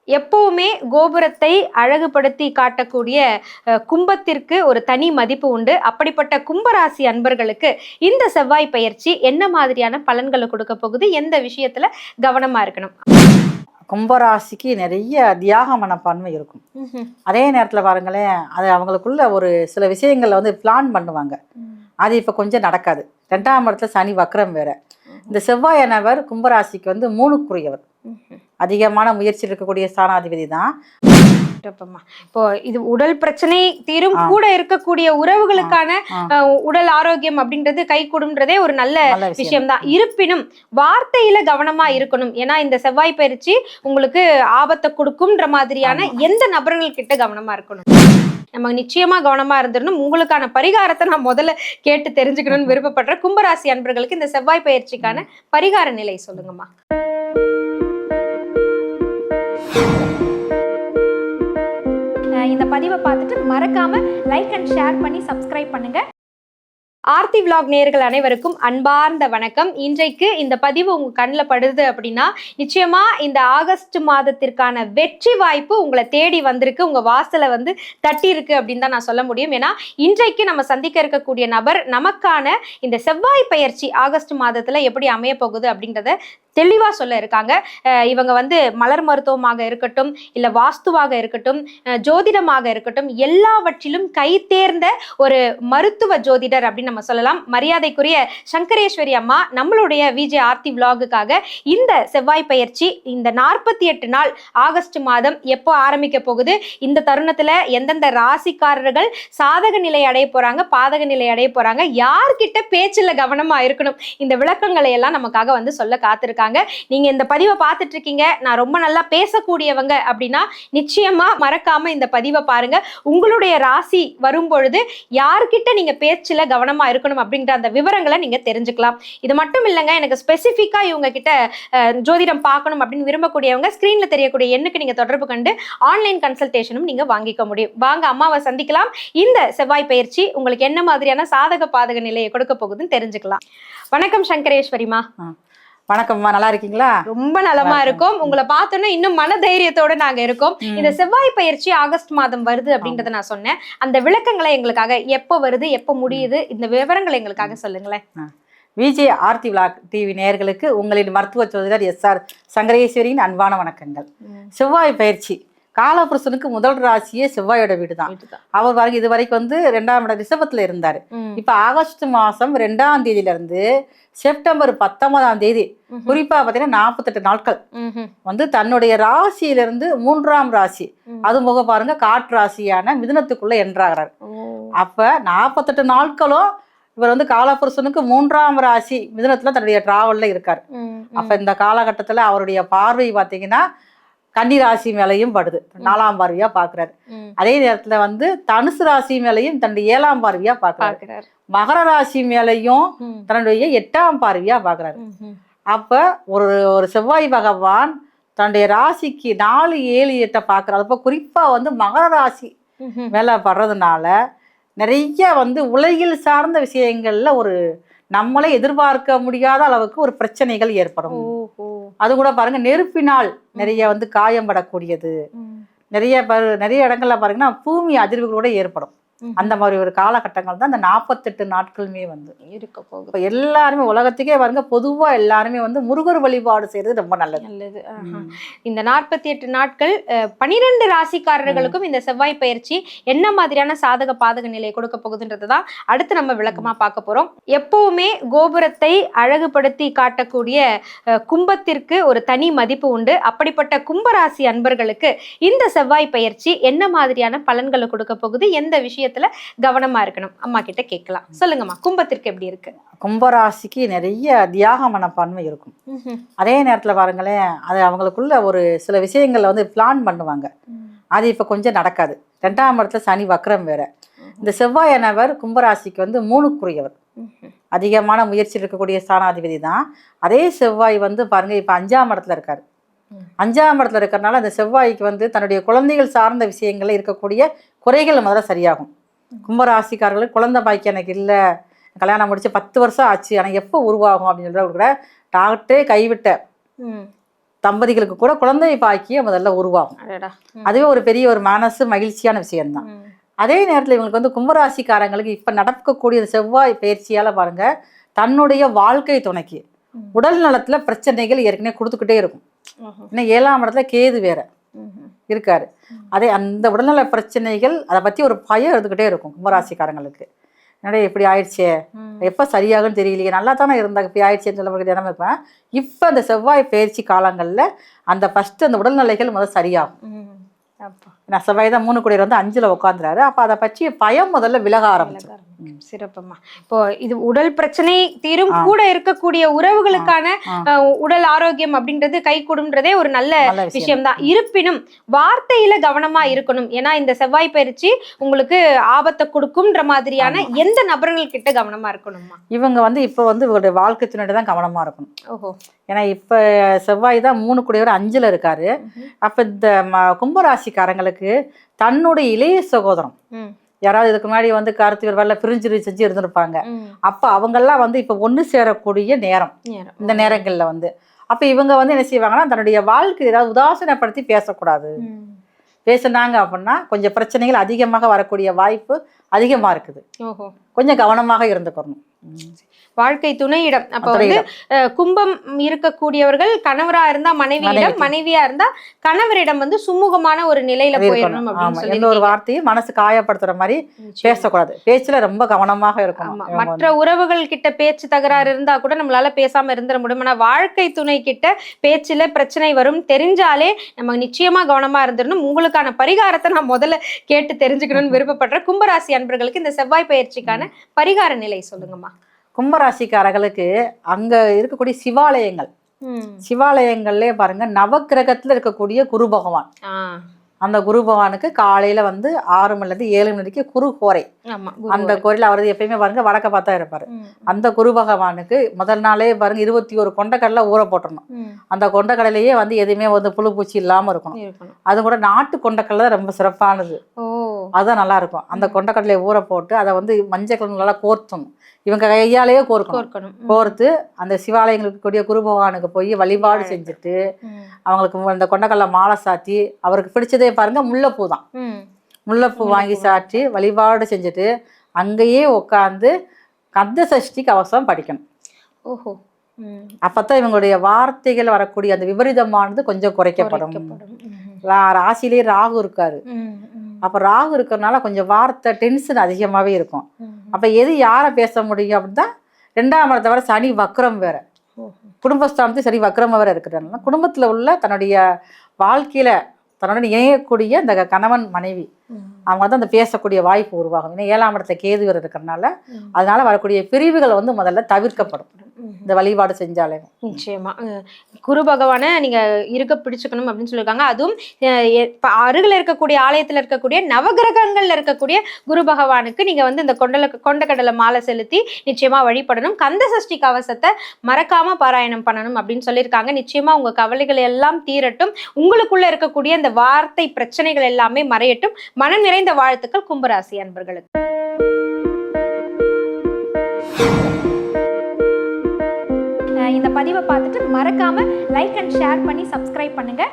எப்பவுமே கோபுரத்தை அழகுபடுத்தி காட்டக்கூடிய கும்பத்திற்கு ஒரு தனி மதிப்பு உண்டு. அப்படிப்பட்ட கும்பராசி அன்பர்களுக்கு இந்த செவ்வாய் பயிற்சி என்ன மாதிரியான பலன்களை கொடுக்க போகுது, எந்த விஷயத்துல கவனமா இருக்கணும்? கும்பராசிக்கு நிறைய தியாக மனப்பான்மை இருக்கும். அதே நேரத்தில் பாருங்களேன், அது அவங்களுக்குள்ள ஒரு சில விஷயங்கள்ல வந்து பிளான் பண்ணுவாங்க. அது இப்போ கொஞ்சம் நடக்காது. 2ஆம் இடத்துல சனி வக்ரம் வேற. இந்த செவ்வாயானவர் கும்பராசிக்கு வந்து 3க்குரியவர். அதிகமான முயற்சி இருக்கக்கூடிய ஸ்தானாதிபதி தான். இப்போ இது உடல் பிரச்சனை தீரும், கூட இருக்கக்கூடிய உறவுகளுக்கான உடல் ஆரோக்கியம் அப்படின்றது கை கூடும்ன்றதே ஒரு நல்ல விஷயம் தான். இருப்பினும் வார்த்தையில கவனமா இருக்கணும். ஏன்னா இந்த செவ்வாய் பயிற்சி உங்களுக்கு ஆபத்தை கொடுக்கும்ன்ற மாதிரியான எந்த நபர்கள் கிட்ட கவனமா இருக்கணும்? நம்ம நிச்சயமா கவனமா இருந்துடணும். உங்களுக்கான பரிகாரத்தை நான் முதல்ல கேட்டு தெரிஞ்சுக்கணும்னு விருப்பப்படுறேன். கும்பராசி அன்பர்களுக்கு இந்த செவ்வாய் பயிற்சிக்கான பரிகார நிலை சொல்லுங்கம்மா. இந்த பதிவை பார்த்துட்டு மறக்காம லைக் அண்ட் ஷேர் பண்ணி சப்ஸ்கிரைப் பண்ணுங்க. ஆர்த்தி விலாக் நேயர்கள் அனைவருக்கும் அன்பார்ந்த வணக்கம். இன்றைக்கு இந்த பதிவு உங்க கண்ணில் படுது அப்படின்னா நிச்சயமா இந்த ஆகஸ்ட் மாதத்திற்கான வெற்றி வாய்ப்பு உங்களை தேடி வந்திருக்கு, உங்க வாசலை வந்து தட்டி இருக்கு அப்படின்னு தான் நான் சொல்ல முடியும். ஏன்னா இன்றைக்கு நம்ம சந்திக்க இருக்கக்கூடிய நபர் நமக்கான இந்த செவ்வாய் பயிற்சி ஆகஸ்ட் மாதத்துல எப்படி அமைய போகுது அப்படின்றத தெளிவா சொல்ல இருக்காங்க. இவங்க வந்து மலர் மருத்துவமாக இருக்கட்டும், இல்ல வாஸ்துவாக இருக்கட்டும், ஜோதிடமாக இருக்கட்டும், எல்லாவற்றிலும் கை தேர்ந்த ஒரு மருத்துவ ஜோதிடர் அப்படின்னு நம்ம சொல்லலாம். மரியாதைக்குரிய சங்கரேஸ்வரி அம்மா நம்மளுடைய விஜே ஆர்த்தி விலாகுக்காக இந்த செவ்வாய் பயிற்சி இந்த 48 நாள் ஆகஸ்ட் மாதம் எப்போ ஆரம்பிக்க போகுது, இந்த தருணத்துல எந்தெந்த ராசிக்காரர்கள் சாதக நிலை அடைய போறாங்க, பாதக நிலை அடைய போறாங்க, யார்கிட்ட பேச்சுல கவனமா இருக்கணும், இந்த விளக்கங்களை எல்லாம் நமக்காக வந்து சொல்ல காத்திருக்காங்க. நீங்க இந்த பதிவை பார்த்துட்டு இருக்கீங்க, நான் ரொம்ப நல்லா பேசக்கூடியவங்க அப்படின்னா நிச்சயமா மறக்காம இந்த பதிவை பாருங்க. உங்களுடைய ராசி வரும் பொழுது யார்கிட்ட நீங்க பேச்சுல கவனமா இருக்கணும் அப்படின்ற அந்த விவரங்களை நீங்க தெரிஞ்சுக்கலாம். இது மட்டும் இல்லைங்க, எனக்கு ஸ்பெசிஃபிக்கா இவங்க கிட்ட ஜோதிடம் பார்க்கணும் அப்படின்னு விரும்பக்கூடியவங்க ஸ்கிரீன்ல தெரியக்கூடிய எண்ணுக்கு நீங்க தொடர்பு கண்டு ஆன்லைன் கன்சல்டேஷனும் நீங்க வாங்கிக்க முடியும். வாங்க அம்மாவை சந்திக்கலாம். இந்த செவ்வாய் பயிற்சி உங்களுக்கு என்ன மாதிரியான சாதக பாதக நிலையை கொடுக்க போகுதுன்னு தெரிஞ்சுக்கலாம். வணக்கம் சங்கரேஸ்வரிமா. வணக்கம்மா, நல்லா இருக்கீங்களா? ரொம்ப நலமா இருக்கும். உங்களை பார்த்தோன்னா இன்னும் மன தைரியத்தோட நாங்க இருக்கோம். இந்த செவ்வாய் பயிற்சி ஆகஸ்ட் மாதம் வருது அப்படின்றத நான் சொன்னேன். அந்த விளக்கங்களை எங்களுக்காக எப்போ வருது, எப்போ முடியுது, இந்த விவரங்களை எங்களுக்காக சொல்லுங்களேன். விஜே ஆர்த்தி விலாக் டிவி நேயர்களுக்கு உங்களின் மருத்துவ ஜோதிடர் எஸ்ஆர் சங்கரேஸ்வரியின் அன்பான வணக்கங்கள். செவ்வாய் பயிற்சி காலபுருஷனுக்கு முதல் ராசியே செவ்வாயோட வீடு தான். அவர் வரைக்கும் இது வரைக்கும் வந்து 2ஆம் இடம் ரிஷபத்துல இருந்தாரு. இப்ப ஆகஸ்ட் மாசம் 2ஆம் தேதியில இருந்து செப்டம்பர் 19ஆம் தேதி குறிப்பா பாத்தீங்கன்னா 48 நாட்கள் வந்து தன்னுடைய ராசியிலிருந்து 3ஆம் ராசி, அது போக பாருங்க காற்று ராசியான மிதுனத்துக்குள்ள என்றாகிறார். அப்ப 48 நாட்களும் இவர் வந்து காலபுருஷனுக்கு 3ஆம் ராசி மிதுனத்துல தன்னுடைய டிராவல்ல இருக்காரு. அப்ப இந்த காலகட்டத்துல அவருடைய பார்வை பாத்தீங்கன்னா கன்னி ராசி மேலையும் படுது, 4ஆம் பார்வையா பாக்குறாரு. அதே நேரத்துல வந்து தனுசு ராசி மேலையும் தன்னுடைய 7ஆம் பார்வையா பாக்குறாரு. மகர ராசி மேலையும் தன்னுடைய 8ஆம் பார்வையா பாக்குறாரு. அப்ப ஒரு செவ்வாய் பகவான் தன்னுடைய ராசிக்கு 4, 7, 8 பாக்குறாரு. அப்ப குறிப்பா வந்து மகர ராசி மேல படுறதுனால நிறைய வந்து உலகில் சார்ந்த விஷயங்கள்ல ஒரு நம்மளே எதிர்பார்க்க முடியாத அளவுக்கு ஒரு பிரச்சனைகள் ஏற்படும். அது கூட பாருங்க நெருப்பினால் நிறைய வந்து காயம் படக்கூடியது, நிறைய இடங்கள்ல பாருங்கன்னா பூமி அதிர்வுகளோட ஏற்படும். அந்த மாதிரி ஒரு காலகட்டங்கள் தான் இந்த 48 நாட்களுமே வந்து இருக்க போகுது. இப்போ எல்லாருமே உலகத்துக்கே பாருங்க பொதுவா எல்லாருமே வந்து முருகர் வழிபாடு செய்யறது ரொம்ப நல்லது. இந்த 48 நாட்கள் 12 ராசிக்காரர்களுக்கும் இந்த செவ்வாய் பயிற்சி என்ன மாதிரியான சாதக பாதக நிலையை கொடுக்க போகுதுன்றதுதான் அடுத்து நம்ம விளக்கமா பார்க்க போறோம். எப்பவுமே கோபுரத்தை அழகுபடுத்தி காட்டக்கூடிய கும்பத்திற்கு ஒரு தனி மதிப்பு உண்டு. அப்படிப்பட்ட கும்பராசி அன்பர்களுக்கு இந்த செவ்வாய் பயிற்சி என்ன மாதிரியான பலன்களை கொடுக்க போகுது, எந்த விஷயம் கவனமா இருக்கணும், அம்மா கிட்ட கேட்கலாம். சொல்லுங்கம்மா, கும்பத்திற்கு எப்படி இருக்கு? கும்பராசிக்கு நிறைய தியாக மனப்பான்மை இருக்கும். அதே நேரத்துல பாருங்களேன், அது அவங்களுக்குள்ள ஒரு சில விஷயங்கள்ல வந்து பிளான் பண்ணுவாங்க. அது இப்ப கொஞ்சம் நடக்காது. 2ஆம் இடத்துல சனி வக்ரம் வேற. இந்த செவ்வாயானவர் கும்பராசிக்கு வந்து 3க்குரியவர். அதிகமான முயற்சி இருக்கக்கூடிய ஸ்தானாதிபதி தான். அதே செவ்வாய் வந்து பாருங்க இப்ப 5ஆம் இடத்துல இருக்காரு. 5ஆம் இடத்துல இருக்கிறதுனால அந்த செவ்வாய்க்கு வந்து தன்னுடைய குழந்தைகள் சார்ந்த விஷயங்கள்ல இருக்கக்கூடிய குறைகள் முதல்ல சரியாகும். கும்பராசிக்காரர்களுக்கு குழந்தை பாய்க்கு எனக்கு இல்லை, கல்யாணம் முடிச்சு 10 வருஷம் ஆச்சு, ஆனால் எப்போ உருவாகும் அப்படின்னு சொல்ற கூட டாக்டரே கைவிட்ட தம்பதிகளுக்கு கூட குழந்தை பாக்கியம் முதல்ல உருவாகும். அடடா. அதுவே ஒரு பெரிய ஒரு மனசு மகிழ்ச்சியான விஷயம்தான். அதே நேரத்தில் இவங்களுக்கு வந்து கும்பராசிக்காரங்களுக்கு இப்ப நடக்கக்கூடிய செவ்வாய் பயிற்சியால பாருங்க, தன்னுடைய வாழ்க்கை துணைக்கு உடல் நலத்துல பிரச்சனைகள் ஏற்கனவே கொடுத்துக்கிட்டே இருக்கும். ஏன்னா 7ஆம் இடத்துல கேது வேற இருக்காரு. அதே அந்த உடல்நல பிரச்சனைகள் அதை பத்தி ஒரு பயம் இருந்துகிட்டே இருக்கும் கும்பராசிக்காரங்களுக்கு. என்னடா இப்படி ஆயிடுச்சே, எப்ப சரியாகும்னு தெரியலையே, நல்லா தானே இருந்தாங்க, இப்படி ஆயிடுச்சேன்னு சொல்ல தினமும் இருப்பேன். இப்ப அந்த செவ்வாய் பயிற்சி காலங்கள்ல அந்த ஃபர்ஸ்ட் அந்த உடல்நிலைகள் முதல்ல சரியாகும். நான் செவ்வாய் தான் 3 குடையர் வந்து 5ல் உட்காந்துறாரு. அப்ப அதை பற்றிய பயம் முதல்ல விலக ஆரம்பிச்சு. சிறப்புமா. இப்போ இது உடல் பிரச்சனை தீரும், கூட இருக்கக்கூடிய உறவுகளுக்கான உடல் ஆரோக்கியம் அப்படின்றது கை கூடும்ன்றதே ஒரு நல்ல விஷயம்தான். இருப்பினும் வார்த்தையில கவனமா இருக்கணும். ஏன்னா இந்த செவ்வாய் பயிற்சி உங்களுக்கு ஆபத்தை கொடுக்கும்ன்ற மாதிரியான எந்த நபர்கள் கிட்ட கவனமா இருக்கணுமா? இவங்க வந்து இப்ப வந்து இவருடைய வாழ்க்கை துணையிட தான் கவனமா இருக்கணும். ஓஹோ. ஏன்னா இப்ப செவ்வாய் தான் 3 குடையவர் 5ல் இருக்காரு. அப்ப இந்த கும்பராசிக்காரங்களுக்கு தன்னுடைய இளைய சகோதரம் யாராவது இதுக்கு முன்னாடி வந்து கருத்து வேறுபாடுல பிரிஞ்சு செஞ்சு இருந்திருப்பாங்க. அப்ப அவங்கெல்லாம் வந்து இப்ப ஒண்ணு சேரக்கூடிய நேரம் இந்த நேரங்கள்ல வந்து. அப்ப இவங்க வந்து என்ன செய்வாங்கன்னா, தன்னுடைய வாழ்க்கை ஏதாவது உதாசீனப்படுத்தி பேசக்கூடாது. பேசுனாங்க அப்படின்னா கொஞ்சம் பிரச்சனைகள் அதிகமாக வரக்கூடிய வாய்ப்பு அதிகமா இருக்குது. கொஞ்சம் கவனமாக இருந்துக்கணும். வாழ்க்கை துணையிடம் அப்ப வந்து கும்பம் இருக்கக்கூடியவர்கள் கணவரா இருந்தா மனைவியிடம், மனைவியா இருந்தா கணவரிடம் வந்து சுமூகமான ஒரு நிலையில போயிடணும் அப்படின்னு சொல்லி எந்த ஒரு வார்த்தையும் மனசு காயப்படுத்துற மாதிரி பேசக்கூடாது. பேச்சுல ரொம்ப கவனமாக இருக்கணும். மற்ற உறவுகள் கிட்ட பேச்சு தகராறு இருந்தா கூட நம்மளால பேசாம இருந்துட முடியும். ஆனா வாழ்க்கை துணை கிட்ட பேச்சுல பிரச்சனை வரும் தெரிஞ்சாலே நம்ம நிச்சயமா கவனமா இருந்துடணும். உங்களுக்கான பரிகாரத்தை நான் முதல்ல கேட்டு தெரிஞ்சுக்கணும்னு விருப்பப்படுறேன். கும்பராசி அன்பர்களுக்கு இந்த செவ்வாய் பயிற்சிக்கான பரிகார நிலை சொல்லுங்கம்மா. கும்பராசிக்காரர்களுக்கு அங்க இருக்கக்கூடிய சிவாலயங்கள்லயே பாருங்க, நவக்கிரகத்துல இருக்கக்கூடிய குரு பகவான், அந்த குரு பகவானுக்கு காலையில வந்து 6 மணிலேருந்து 7 மணி வரைக்கும் குரு கோரை. அந்த கோரையில அவர் எப்பயுமே பாருங்க வடக்க பார்த்தா இருப்பாரு. அந்த குரு பகவானுக்கு முதல் நாளே பாருங்க 21 கொண்டக்கடலை ஊற போட்டுடணும். அந்த கொண்டக்கடலையே வந்து எதுவுமே வந்து புழு பூச்சி இல்லாம இருக்கணும். அது கூட நாட்டு கொண்டக்கடலை ரொம்ப சிறப்பானது, அதுதான் நல்லா இருக்கும். அந்த கொண்டக்கடலையை ஊற போட்டு அதை வந்து மஞ்சள் கலர் நல்லா கோர்த்தணும். இவங்க கையாலேயே கோர்க்கணும். கோர்த்து அந்த சிவாலயங்களுக்கு கூடிய குரு பகவானுக்கு போய் வழிபாடு செஞ்சுட்டு அவங்களுக்கு அந்த கொண்டக்கடலை மாலை சாத்தி, அவருக்கு பிடிச்சதே பாருங்க முல்லைப்பூ தான். முல்லைப்பூ வாங்கி சாற்றி வழிபாடு செஞ்சுட்டு அங்கேயே உட்காந்து கந்த சஷ்டி கவசம் படிக்கணும். ஓஹோ. அப்பதான் இவங்களுடைய வார்த்தைகள் வரக்கூடிய அந்த விபரீதமானது கொஞ்சம் குறைக்கப்படும். ராசியிலேயே ராகு இருக்காரு. அப்ப ராகு இருக்கிறதுனால கொஞ்சம் வார்த்தை டென்ஷன் அதிகமாவே இருக்கும். அப்ப எது யாரை பேச முடியும் அப்படின்னா, 2ஆம் இடத்தை வர சனி வக்ரம் வேற, குடும்பஸ்தானத்து சனி வக்ரம் வேற இருக்கிறதுனால குடும்பத்துல உள்ள தன்னுடைய வாழ்க்கையில தன்னுடன் இணையக்கூடிய இந்த கணவன் மனைவி அவங்க வந்து அந்த பேசக்கூடிய வாய்ப்பு உருவாகும். ஏன்னா 7ஆம் இடத்துல கேது வேற இருக்கிறதுனால அதனால வரக்கூடிய பிரிவுகள் வந்து முதல்ல தவிர்க்கப்படும் இந்த வழிபாடு செஞ்சாலே. நிச்சயமா குரு பகவானை நீங்க இருக்க பிடிச்சுக்கணும் அப்படின்னு சொல்லியிருக்காங்க. அதுவும் அருகில் இருக்கக்கூடிய ஆலயத்துல இருக்கக்கூடிய நவகிரகங்கள்ல இருக்கக்கூடிய குரு பகவானுக்கு நீங்க வந்து இந்த கொண்டக்கடலை மாலை செலுத்தி நிச்சயமா வழிபடணும். கந்த சஷ்டி கவசத்தை மறக்காம பாராயணம் பண்ணணும் அப்படின்னு சொல்லியிருக்காங்க. நிச்சயமா உங்க கவலைகள் எல்லாம் தீரட்டும், உங்களுக்குள்ள இருக்கக்கூடிய இந்த வார்த்தை பிரச்சனைகள் எல்லாமே மறையட்டும். மனம் நிறைந்த வாழ்த்துக்கள் கும்பராசி அன்பர்களுக்கு. இந்த பதிவை பார்த்துட்டு மறக்காம லைக் அண்ட் ஷேர் பண்ணி சப்ஸ்கிரைப் பண்ணுங்க.